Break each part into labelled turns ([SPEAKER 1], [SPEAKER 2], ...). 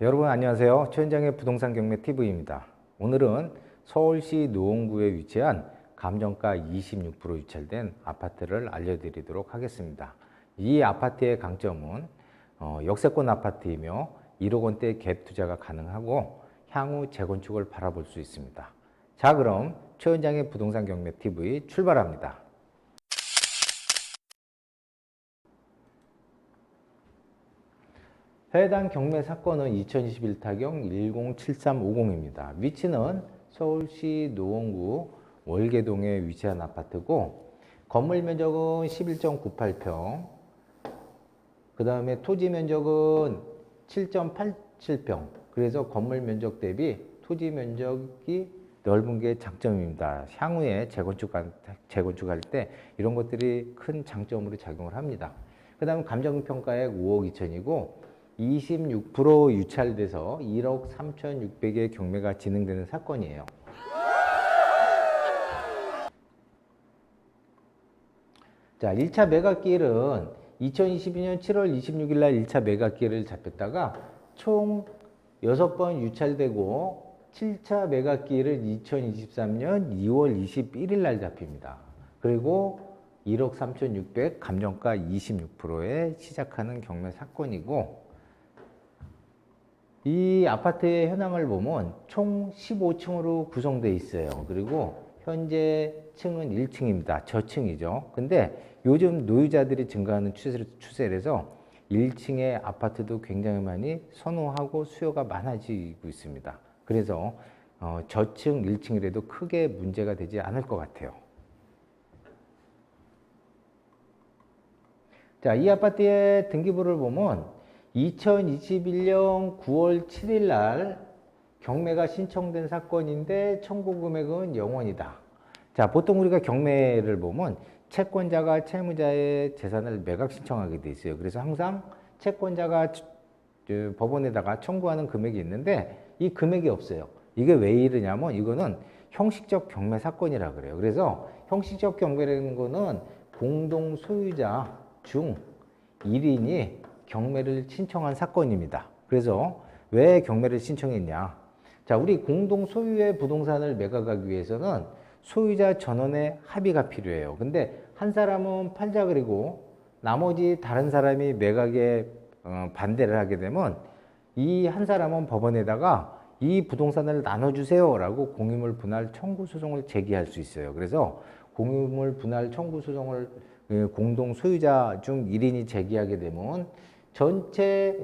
[SPEAKER 1] 여러분 안녕하세요. 최현장의 부동산 경매 TV입니다. 오늘은 서울시 노원구에 위치한 감정가 26% 유찰된 아파트를 알려드리도록 하겠습니다. 이 아파트의 강점은 역세권 아파트이며 1억 원대 갭 투자가 가능하고 향후 재건축을 바라볼 수 있습니다. 자, 그럼 최현장의 부동산 경매 TV 출발합니다. 해당 경매 사건은 2021 타경 107350입니다. 위치는 서울시 노원구 월계동에 위치한 아파트고 건물 면적은 11.98평, 그 다음에 토지 면적은 7.87평. 그래서 건물 면적 대비 토지 면적이 넓은 게 장점입니다. 향후에 재건축할 때 이런 것들이 큰 장점으로 작용을 합니다. 그 다음 감정평가액 5억 2천이고 26% 유찰돼서 1억 3,600의 경매가 진행되는 사건이에요. 자, 1차 매각기일은 2022년 7월 26일 날 1차 매각기일을 잡혔다가 총 6번 유찰되고 7차 매각기일은 2023년 2월 21일 날 잡힙니다. 그리고 1억 3,600 감정가 26%에 시작하는 경매 사건이고 이 아파트의 현황을 보면 총 15층으로 구성되어 있어요. 그리고 현재 층은 1층입니다. 저층이죠. 근데 요즘 노유자들이 증가하는 추세라서 1층의 아파트도 굉장히 많이 선호하고 수요가 많아지고 있습니다. 그래서 저층 1층이라도 크게 문제가 되지 않을 것 같아요. 자, 이 아파트의 등기부를 보면 2021년 9월 7일 날 경매가 신청된 사건인데 청구 금액은 0원이다. 자, 보통 우리가 경매를 보면 채권자가 채무자의 재산을 매각 신청하게 돼 있어요. 그래서 항상 채권자가 법원에다가 청구하는 금액이 있는데 이 금액이 없어요. 이게 왜 이러냐면 이거는 형식적 경매 사건이라 그래요. 그래서 형식적 경매라는 거는 공동 소유자 중 1인이 경매를 신청한 사건입니다. 그래서 왜 경매를 신청했냐? 자, 우리 공동 소유의 부동산을 매각하기 위해서는 소유자 전원의 합의가 필요해요. 근데 한 사람은 팔자 그리고 나머지 다른 사람이 매각에 반대를 하게 되면 이 한 사람은 법원에다가 이 부동산을 나눠주세요라고 공유물 분할 청구 소송을 제기할 수 있어요. 그래서 공유물 분할 청구 소송을 공동 소유자 중 1인이 제기하게 되면 전체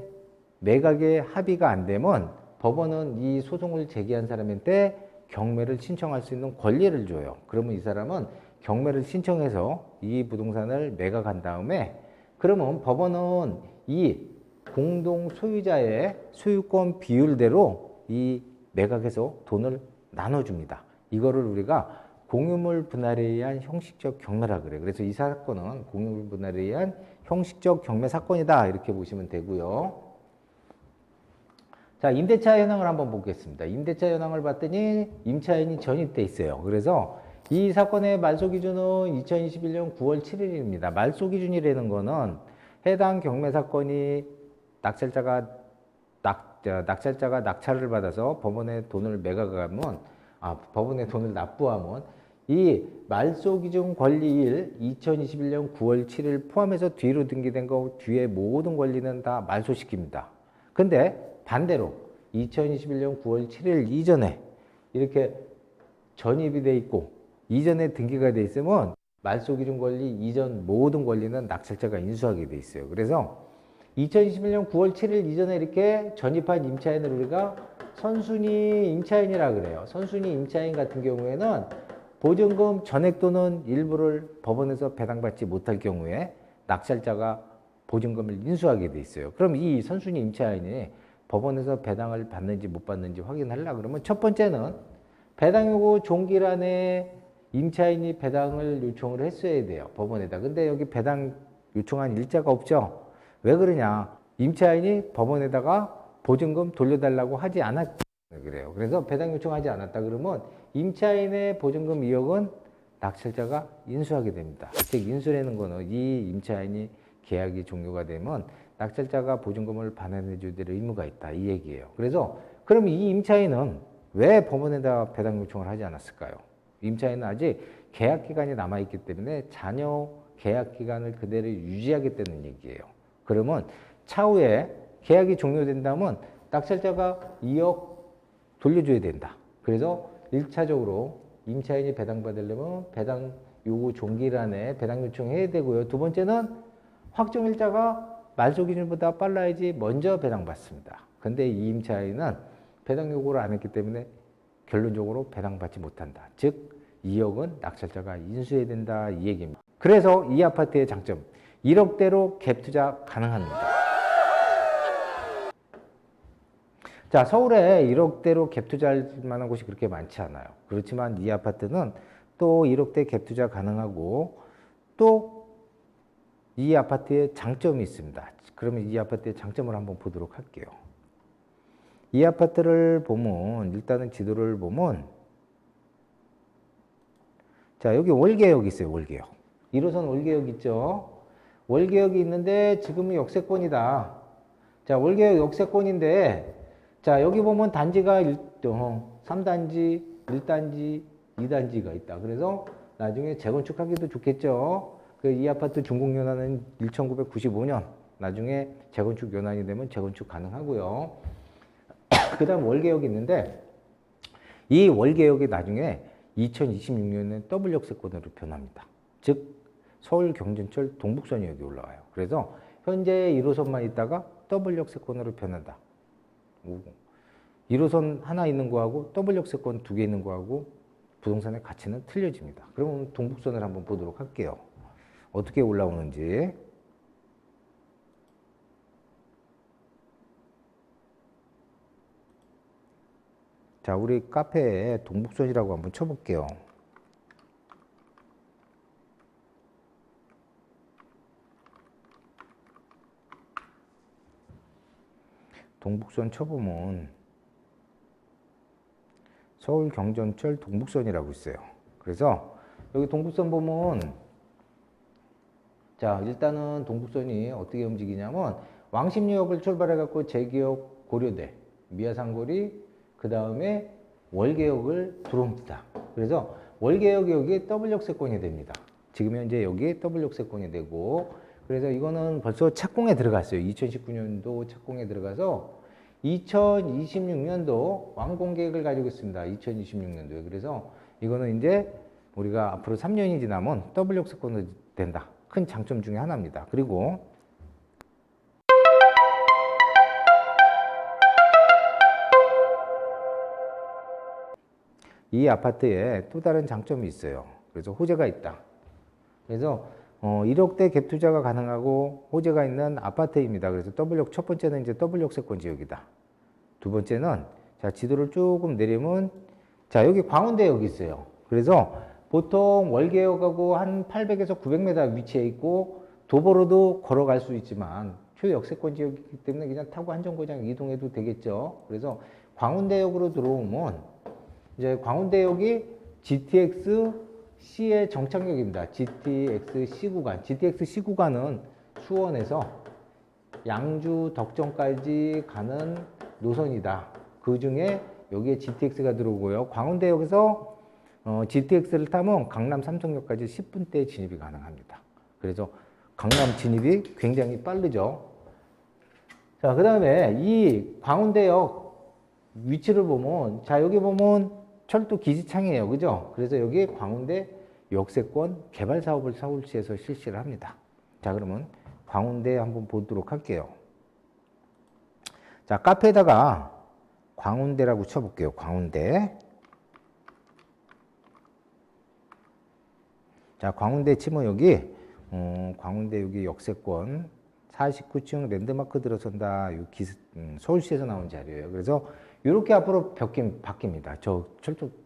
[SPEAKER 1] 매각에 합의가 안 되면 법원은 이 소송을 제기한 사람한테 경매를 신청할 수 있는 권리를 줘요. 그러면 이 사람은 경매를 신청해서 이 부동산을 매각한 다음에 그러면 법원은 이 공동 소유자의 소유권 비율대로 이 매각해서 돈을 나눠줍니다. 이거를 우리가 공유물 분할에 의한 형식적 경매라 그래요. 그래서 이 사건은 공유물 분할에 의한 형식적 경매 사건이다 이렇게 보시면 되고요. 자, 임대차 현황을 한번 보겠습니다. 임대차 현황을 봤더니 임차인이 전입돼 있어요. 그래서 이 사건의 말소 기준은 2021년 9월 7일입니다. 말소 기준이라는 거는 해당 경매 사건이 낙찰자가 낙찰을 받아서 법원에 돈을 매각하면 법원에 돈을 납부하면 이 말소 기준 권리일 2021년 9월 7일 포함해서 뒤로 등기된 거 뒤에 모든 권리는 다 말소시킵니다. 근데 반대로 2021년 9월 7일 이전에 이렇게 전입이 돼 있고 이전에 등기가 돼 있으면 말소 기준 권리 이전 모든 권리는 낙찰자가 인수하게 돼 있어요. 그래서 2021년 9월 7일 이전에 이렇게 전입한 임차인을 우리가 선순위 임차인이라 그래요. 선순위 임차인 같은 경우에는 보증금 전액 또는 일부를 법원에서 배당받지 못할 경우에 낙찰자가 보증금을 인수하게 돼 있어요. 그럼 이 선순위 임차인이 법원에서 배당을 받는지 못 받는지 확인하려고 그러면 첫 번째는 배당 요구 종기란에 임차인이 배당을 요청을 했어야 돼요. 법원에다. 근데 여기 배당 요청한 일자가 없죠. 왜 그러냐? 임차인이 법원에다가 보증금 돌려달라고 하지 않았기 때문에 그래요. 그래서 배당 요청하지 않았다 그러면 임차인의 보증금 2억은 낙찰자가 인수하게 됩니다. 즉 인수라는 거는 이 임차인이 계약이 종료가 되면 낙찰자가 보증금을 반환해줘야 될 의무가 있다. 이 얘기예요. 그래서 그럼 이 임차인은 왜 법원에다 배당 요청을 하지 않았을까요? 임차인은 아직 계약 기간이 남아있기 때문에 잔여 계약 기간을 그대로 유지하겠다는 얘기예요. 그러면 차후에 계약이 종료된다면 낙찰자가 2억 돌려줘야 된다. 그래서 1차적으로 임차인이 배당받으려면 배당 요구 종기란에 배당 요청해야 되고요. 두 번째는 확정일자가 말소 기준보다 빨라야지 먼저 배당받습니다. 근데 이 임차인은 배당 요구를 안 했기 때문에 결론적으로 배당받지 못한다. 즉 2억은 낙찰자가 인수해야 된다 이 얘기입니다. 그래서 이 아파트의 장점 1억대로 갭 투자 가능합니다. 자, 서울에 1억대로 갭 투자할 만한 곳이 그렇게 많지 않아요. 그렇지만 이 아파트는 또 1억대 갭 투자 가능하고 또 이 아파트의 장점이 있습니다. 그러면 이 아파트의 장점을 한번 보도록 할게요. 이 아파트를 보면 일단은 지도를 보면 자, 여기 월계역이 있어요. 월계역. 1호선 월계역 있죠. 월계역이 있는데 지금은 역세권이다. 자, 월계역 역세권인데 자, 여기 보면 단지가 3단지, 1단지, 2단지가 있다. 그래서 나중에 재건축하기도 좋겠죠. 이 아파트 준공연한은 1995년. 나중에 재건축 연한이 되면 재건축 가능하고요. 그 다음 월계역이 있는데 이 월계역이 나중에 2026년에 더블 역세권으로 변합니다. 즉 서울 경전철 동북선이 여기 올라와요. 그래서 현재 1호선만 있다가 더블 역세권으로 변한다. 1호선 하나 있는 거하고 더블 역세권 2개 있는 거하고 부동산의 가치는 틀려집니다. 그러면 동북선을 한번 보도록 할게요. 어떻게 올라오는지. 자, 우리 카페에 동북선이라고 한번 쳐볼게요. 동북선 쳐보면 서울 경전철 동북선이라고 있어요. 그래서 여기 동북선 보면 자, 일단은 동북선이 어떻게 움직이냐면 왕십리역을 출발해갖고 제기역, 고려대, 미아상고리, 그 다음에 월계역을 들어옵니다. 그래서 월계역이 여기 더블 역세권이 됩니다. 지금 현재 여기 더블 역세권이 되고 그래서 이거는 벌써 착공에 들어갔어요. 2019년도 착공에 들어가서 2026년도 완공 계획을 가지고 있습니다. 2026년도에. 그래서 이거는 이제 우리가 앞으로 3년이 지나면 더블 역세권이 된다. 큰 장점 중에 하나입니다. 그리고 이 아파트에 또 다른 장점이 있어요. 그래서 호재가 있다. 그래서 1억대 갭 투자가 가능하고 호재가 있는 아파트입니다. 그래서 더블역 첫 번째는 이제 더블 역세권 지역이다. 두 번째는 자, 지도를 조금 내리면 자, 여기 광운대역이 있어요. 그래서 보통 월계역하고 한 800에서 900m 위치해 있고 도보로도 걸어갈 수 있지만 초역세권 지역이기 때문에 그냥 타고 한 정거장 이동해도 되겠죠. 그래서 광운대역으로 들어오면 이제 광운대역이 GTX C의 정착역입니다. GTX C 구간. GTX C 구간은 수원에서 양주 덕정까지 가는 노선이다. 그 중에 여기에 GTX가 들어오고요. 광운대역에서 GTX를 타면 강남 삼성역까지 10분대 진입이 가능합니다. 그래서 강남 진입이 굉장히 빠르죠. 자, 그 다음에 이 광운대역 위치를 보면 자, 여기 보면 철도 기지창이에요. 그죠? 그래서 여기 광운대 역세권 개발 사업을 서울시에서 실시를 합니다. 자, 그러면 광운대 한번 보도록 할게요. 자, 카페에다가 광운대라고 쳐볼게요. 광운대. 자, 광운대 치면 여기, 광운대 여기 역세권 49층 랜드마크 들어선다. 요 서울시에서 나온 자료예요. 그래서 이렇게 앞으로 바뀝니다. 저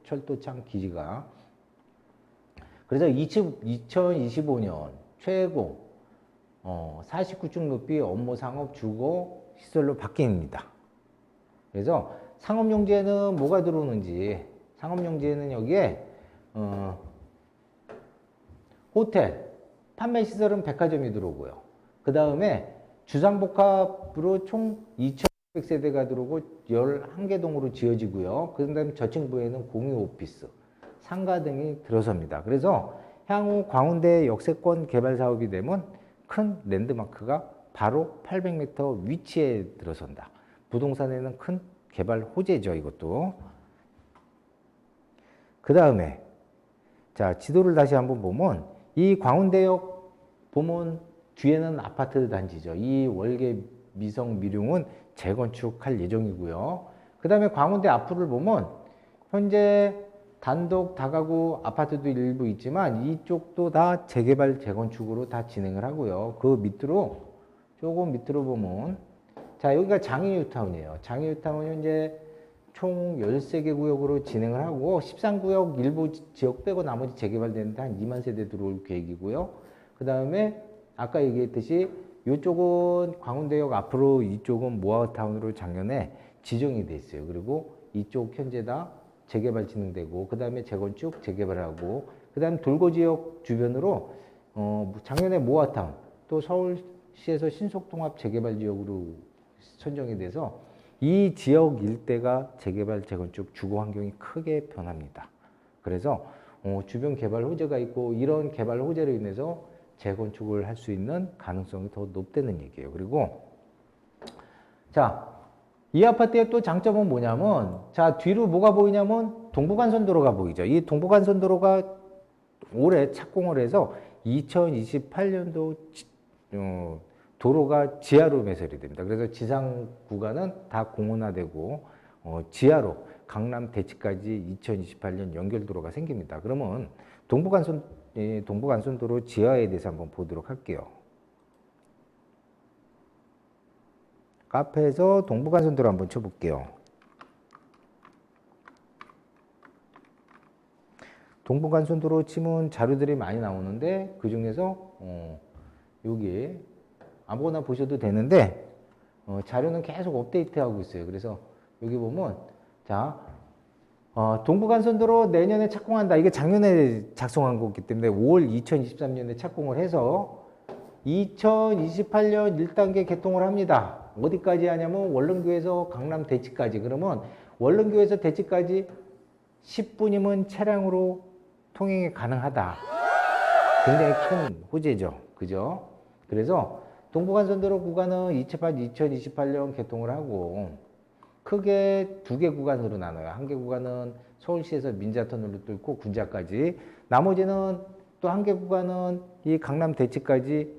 [SPEAKER 1] 철도창 기지가. 그래서 2025년 최고 49층 높이 업무 상업 주거 시설로 바뀝니다. 그래서 상업용지에는 뭐가 들어오는지 상업용지에는 여기에 호텔, 판매시설은 백화점이 들어오고요. 그 다음에 주상복합으로 총 2,600세대가 들어오고 11개 동으로 지어지고요. 그 다음에 저층부에는 공유 오피스, 상가 등이 들어섭니다. 그래서 향후 광운대 역세권 개발 사업이 되면 큰 랜드마크가 바로 800m 위치에 들어선다. 부동산에는 큰 개발 호재죠, 이것도. 그 다음에 자, 지도를 다시 한번 보면 이 광운대역 보면 뒤에는 아파트 단지죠. 이 월계 미성 미룡은 재건축할 예정이고요. 그 다음에 광운대 앞을 보면 현재 단독 다가구 아파트도 일부 있지만 이쪽도 다 재개발 재건축으로 다 진행을 하고요. 그 밑으로 조금 밑으로 보면 자, 여기가 장애유타운이에요. 장애유타운 현재 총 13개 구역으로 진행을 하고 13구역 일부 지역 빼고 나머지 재개발되는데 한 2만 세대 들어올 계획이고요. 그 다음에 아까 얘기했듯이 이쪽은 광운대역 앞으로 이쪽은 모아타운으로 작년에 지정이 돼 있어요. 그리고 이쪽 현재 다 재개발 진행되고 그 다음에 재건축 재개발하고 그 다음 돌고 지역 주변으로 작년에 모아타운 또 서울시에서 신속통합 재개발 지역으로 선정이 돼서 이 지역 일대가 재개발 재건축 주거 환경이 크게 변합니다. 그래서 주변 개발 호재가 있고 이런 개발 호재로 인해서 재건축을 할 수 있는 가능성이 더 높다는 얘기예요. 그리고 자, 이 아파트의 또 장점은 뭐냐면 자, 뒤로 뭐가 보이냐면 동부간선도로가 보이죠. 이 동부간선도로가 올해 착공을 해서 2028년도 도로가 지하로 매설이 됩니다. 그래서 지상 구간은 다 공원화되고 지하로 강남 대치까지 2028년 연결도로가 생깁니다. 그러면 동부간선도로 지하에 대해서 한번 보도록 할게요. 카페에서 동부간선도로 한번 쳐볼게요. 동부간선도로 치면 자료들이 많이 나오는데 그 중에서 여기 아무거나 보셔도 되는데 자료는 계속 업데이트하고 있어요. 그래서 여기 보면 자 동부간선도로 내년에 착공한다. 이게 작년에 작성한 거기 때문에 5월 2023년에 착공을 해서 2028년 1단계 개통을 합니다. 어디까지 하냐면 월릉교에서 강남 대치까지. 그러면 월릉교에서 대치까지 10분이면 차량으로 통행이 가능하다. 굉장히 큰 호재죠. 그죠? 그래서 동부간선도로 구간은 2028년 개통을 하고 크게 2개 구간으로 나눠요. 한 개 구간은 서울시에서 민자터널로 뚫고 군자까지, 나머지는 또 한 개 구간은 이 강남 대치까지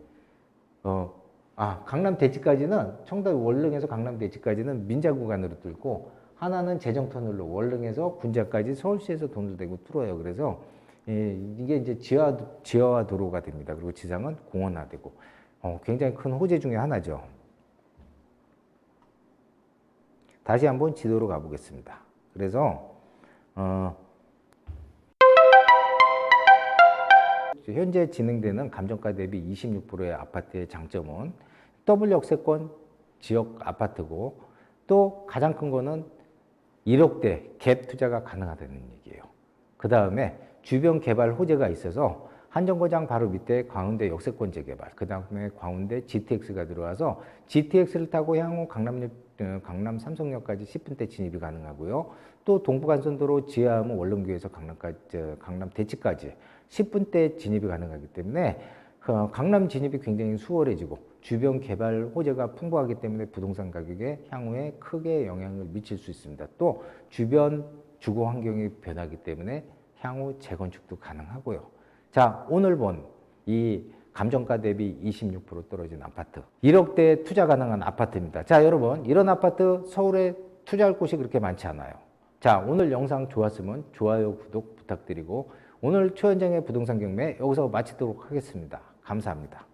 [SPEAKER 1] 강남 대치까지는 청담 월릉에서 강남 대치까지는 민자 구간으로 뚫고 하나는 재정터널로 월릉에서 군자까지 서울시에서 돈을 대고 뚫어요. 그래서 이게 이제 지하화 도로가 됩니다. 그리고 지상은 공원화되고 굉장히 큰 호재 중에 하나죠. 다시 한번 지도로 가보겠습니다. 그래서 현재 진행되는 감정가 대비 26%의 아파트의 장점은 더블 역세권 지역 아파트고 또 가장 큰 거는 1억대 갭 투자가 가능하다는 얘기예요. 그 다음에 주변 개발 호재가 있어서 한정거장 바로 밑에 광운대 역세권 재개발, 그 다음에 광운대 GTX가 들어와서 GTX를 타고 향후 강남 삼성역까지 10분대 진입이 가능하고요. 또 동부간선도로 지하하면 월릉교에서 강남 대치까지 10분대 진입이 가능하기 때문에 강남 진입이 굉장히 수월해지고 주변 개발 호재가 풍부하기 때문에 부동산 가격에 향후에 크게 영향을 미칠 수 있습니다. 또 주변 주거 환경이 변하기 때문에 향후 재건축도 가능하고요. 자, 오늘 본 이 감정가 대비 26% 떨어진 아파트, 1억대 투자 가능한 아파트입니다. 자, 여러분, 이런 아파트 서울에 투자할 곳이 그렇게 많지 않아요. 자, 오늘 영상 좋았으면 좋아요, 구독 부탁드리고 오늘 최현정의 부동산 경매 여기서 마치도록 하겠습니다. 감사합니다.